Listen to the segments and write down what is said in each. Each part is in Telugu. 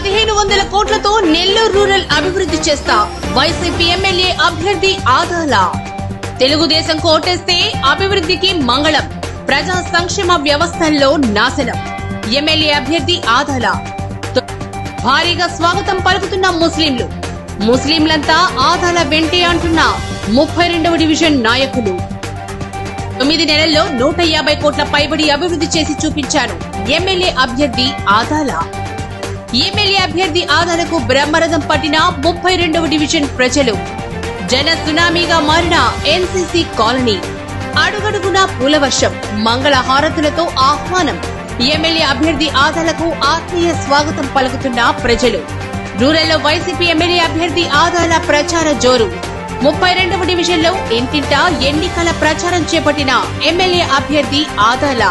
1500 కోట్లతో నెల్లూరు రూరల్ అభివృద్ధి చేస్తా వైసీపీ ఎమ్మెల్యే అభ్యర్థి ఆదాల. తెలుగుదేశం కోటేస్తే అభివృద్ధికి మంగళం, ప్రజా సంక్షేమ వ్యవస్థల్లో నాశనం. ఎమ్మెల్యే అభ్యర్థి ఆదాల. భారీగా స్వాగతం పలుకుతున్న ముస్లింలంతా ఆదాల వెంటే అంటున్న 32వ డివిజన్ నాయకులు. 9 నెలల్లో 150 కోట్ల పైబడి అభివృద్ధి చేసి చూపించారు ఎమ్మెల్యే అభ్యర్థి ఆదాల. ఎమ్మెల్యే అభ్యర్థి ఆదాలకు బ్రహ్మరథం పట్టిన 32వ డివిజన్ ప్రజలు. జన సునామీగా మారిన ఎన్సీసీ కాలనీ. అడుగడుగునా పూలవర్షం, మంగళ హారతులతో ఆహ్వానం. ఎమ్మెల్యే అభ్యర్థి ఆదాలకు ఆత్మీయ స్వాగతం పలుకుతున్న ప్రజలు. రూరల్లో వైసీపీ ఎమ్మెల్యే అభ్యర్థి ఆదాల ప్రచార జోరు. 32వ డివిజన్లో ఇంటింటా ఎన్నికల ప్రచారం చేపట్టిన ఎమ్మెల్యే అభ్యర్థి ఆదాల.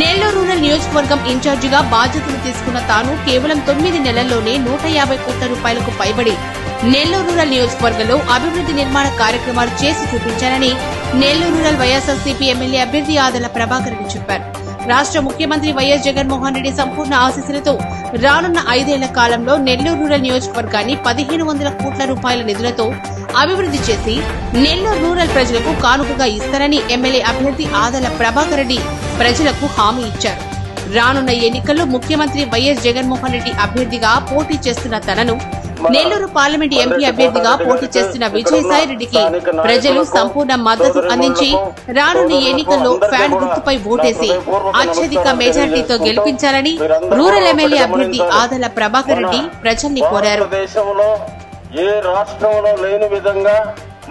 నెల్లూరు రూరల్ నియోజకవర్గం ఇన్ఛార్జిగా బాధ్యతలు తీసుకున్న తాను కేవలం 9 నెలల్లోనే 150 కోట్ల రూపాయలకు పైబడి నెల్లూరు రూరల్ నియోజకవర్గంలో అభివృద్ధి నిర్మాణ కార్యక్రమాలు చేసి చూపించారని నెల్లూరు రూరల్ వైఎస్ఆర్సీపీ ఎమ్మెల్యే అభ్యర్థి ఆదాల ప్రభాకర్ రెడ్డి చెప్పారు. రాష్ట్ర ముఖ్యమంత్రి వైఎస్ జగన్మోహన్ రెడ్డి సంపూర్ణ ఆశీస్సులతో రానున్న 5 ఏళ్ల కాలంలో నెల్లూరు రూరల్ నియోజకవర్గాన్ని 1500 కోట్ల రూపాయల నిధులతో అభివృద్ధి చేసి నెల్లూరు రూరల్ ప్రజలకు కానుకగా ఇస్తారని ఎమ్మెల్యే అభ్యర్థి ఆదాల ప్రభాకర్ రెడ్డి ప్రజలకు హామీ ఇచ్చారు. రానున్న ఎన్నికల్లో ముఖ్యమంత్రి వైఎస్ జగన్మోహన్ రెడ్డి అభ్యర్థిగా పోటీ చేస్తున్న తనను, నెల్లూరు పార్లమెంట్ ఎంపీ అభ్యర్థిగా పోటీ చేస్తున్న విజయసాయి రెడ్డికి ప్రజలు సంపూర్ణ మద్దతు అందించి రానున్న ఎన్నికల్లో ఫ్యాన్ గుర్తుపై ఓటేసి అత్యధిక మెజార్టీతో గెలిపించాలని రూరల్ ఎమ్మెల్యే అభ్యర్థి ఆదాల ప్రభాకర్ రెడ్డి ప్రజల్ని కోరారు. ఏ రాష్ట్రంలో లేని విధంగా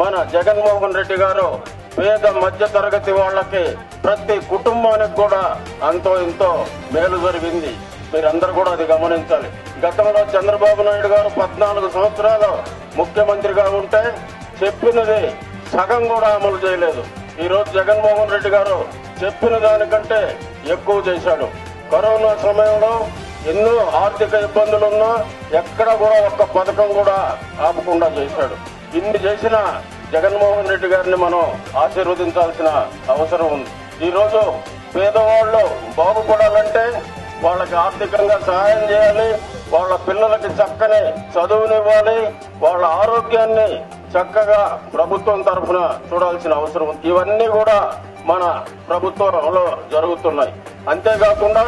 మన జగన్మోహన్ రెడ్డి గారు పేద మధ్య తరగతి వాళ్ళకి ప్రతి కుటుంబానికి కూడా అంతో ఇంతో మేలు జరిగింది. మీరందరూ కూడా అది గమనించాలి. గతంలో చంద్రబాబు నాయుడు గారు 14 సంవత్సరాలు ముఖ్యమంత్రిగా ఉంటే చెప్పినది సగం కూడా అమలు చేయలేదు. ఈ రోజు జగన్మోహన్ రెడ్డి గారు చెప్పిన దానికంటే ఎక్కువ చేశాడు. కరోనా సమయంలో ఎన్నో ఆర్థిక ఇబ్బందులున్నా ఎక్కడ కూడా ఒక్క పథకం కూడా ఆపకుండా చేశాడు. ఇన్ని చేసిన జగన్మోహన్ రెడ్డి గారిని మనం ఆశీర్వదించాల్సిన అవసరం ఉంది. ఈ రోజు పేదవాళ్ళు బాగుపడాలంటే వాళ్ళకి ఆర్థికంగా సహాయం చేయాలి, వాళ్ళ పిల్లలకి చక్కని చదువునివ్వాలి, వాళ్ళ ఆరోగ్యాన్ని చక్కగా ప్రభుత్వం తరఫున చూడాల్సిన అవసరం ఉంది. ఇవన్నీ కూడా మన ప్రభుత్వంలో జరుగుతున్నాయి. అంతేకాకుండా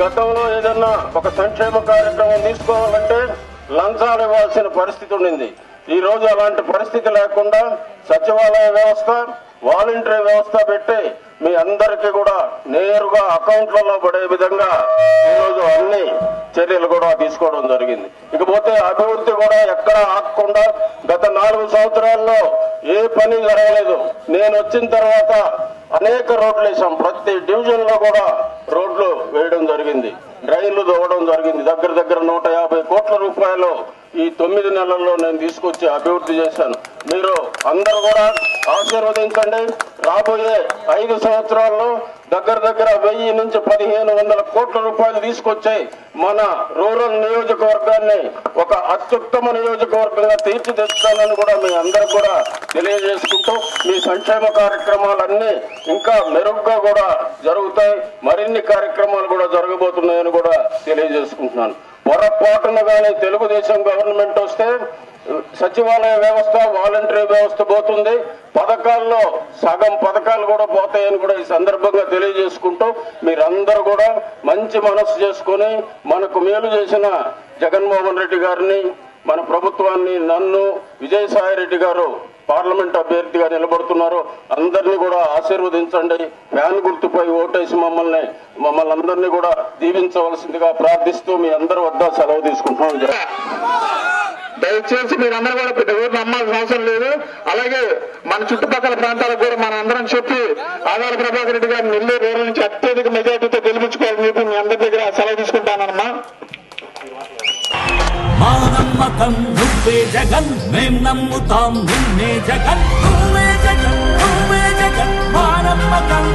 గతంలో ఏదన్నా ఒక సంక్షేమ కార్యక్రమం తీసుకోవాలంటే లంచాలు ఇవ్వాల్సిన పరిస్థితి ఉండింది. ఈ రోజు అలాంటి పరిస్థితి లేకుండా సచివాలయ వ్యవస్థ, వాలంటరీ వ్యవస్థ పెట్టి మీ అందరికీ కూడా నేరుగా అకౌంట్లలో పడే విధంగా ఈరోజు అన్ని చర్యలు కూడా తీసుకోవడం జరిగింది. ఇకపోతే అభివృద్ధి కూడా ఎక్కడ ఆగకుండా గత 4 సంవత్సరాల్లో ఏ పని జరగలేదు. నేను వచ్చిన తర్వాత అనేక రోడ్లు వేసాం. ప్రతి డివిజన్ లో కూడా రోడ్లు వేయడం జరిగింది, డ్రైన్లు తవ్వడం జరిగింది. దగ్గర 150 కోట్ల రూపాయలు ఈ 9 నెలల్లో నేను తీసుకొచ్చి అభివృద్ధి చేశాను. మీరు అందరూ కూడా ఆశీర్వదించండి. రాబోయే 5 సంవత్సరాల్లో దగ్గర 1000 నుంచి 1500 కోట్ల రూపాయలు తీసుకొచ్చి మన రూరల్ నియోజకవర్గాన్ని ఒక అత్యుత్తమ నియోజకవర్గంగా తీర్చిదిద్దాలని కూడా మీ అందరికి కూడా తెలియజేసుకుంటూ మీ సంక్షేమ కార్యక్రమాలన్నీ ఇంకా మెరుగ్గా కూడా జరుగుతాయి. మరిన్ని కార్యక్రమాలు కూడా జరగబోతున్నాయని కూడా తెలియజేసుకుంటున్నాను. పొరపాటున కానీ తెలుగుదేశం గవర్నమెంట్ వస్తే సచివాలయ వ్యవస్థ, వాలంటరీ వ్యవస్థ పోతుంది. పథకాల్లో సగం పథకాలు కూడా పోతాయని కూడా ఈ సందర్భంగా తెలియజేసుకుంటూ మీరందరూ కూడా మంచి మనసు చేసుకుని మనకు మేలు చేసిన జగన్మోహన్ రెడ్డి గారిని, మన ప్రభుత్వాన్ని, నన్ను, విజయసాయి రెడ్డి గారు పార్లమెంట్ అభ్యర్థిగా నిలబడుతున్నారు, అందరినీ కూడా ఆశీర్వదించండి. ఫ్యాన్ గుర్తుపై ఓటేసి మమ్మల్ని అందరినీ కూడా దీవించవలసిందిగా ప్రార్థిస్తూ మీ అందరి వద్ద సెలవు తీసుకుంటున్నాం. దయచేసి మీరందరూ కూడా పెద్ద ఊరు నమ్మాల్సిన అవసరం లేదు. అలాగే మన చుట్టుపక్కల ప్రాంతాలకు కూడా మన అందరం చెప్పి ఆదాల ప్రభాకర్ రెడ్డి గారిని నెల్లూరు రూరల్ నుంచి అత్యధిక మెజార్టీతో గెలిపించుకోవాలని చెప్పి మీ అందరి దగ్గర సెలవు తీసుకుంటానమ్మా. మా నమ్మకం నువ్వే జగన్, మేం నమ్ముతాం నిన్నే జగన్, నువ్వే జగన్, నువ్వే జగన్, మా నమ్మకం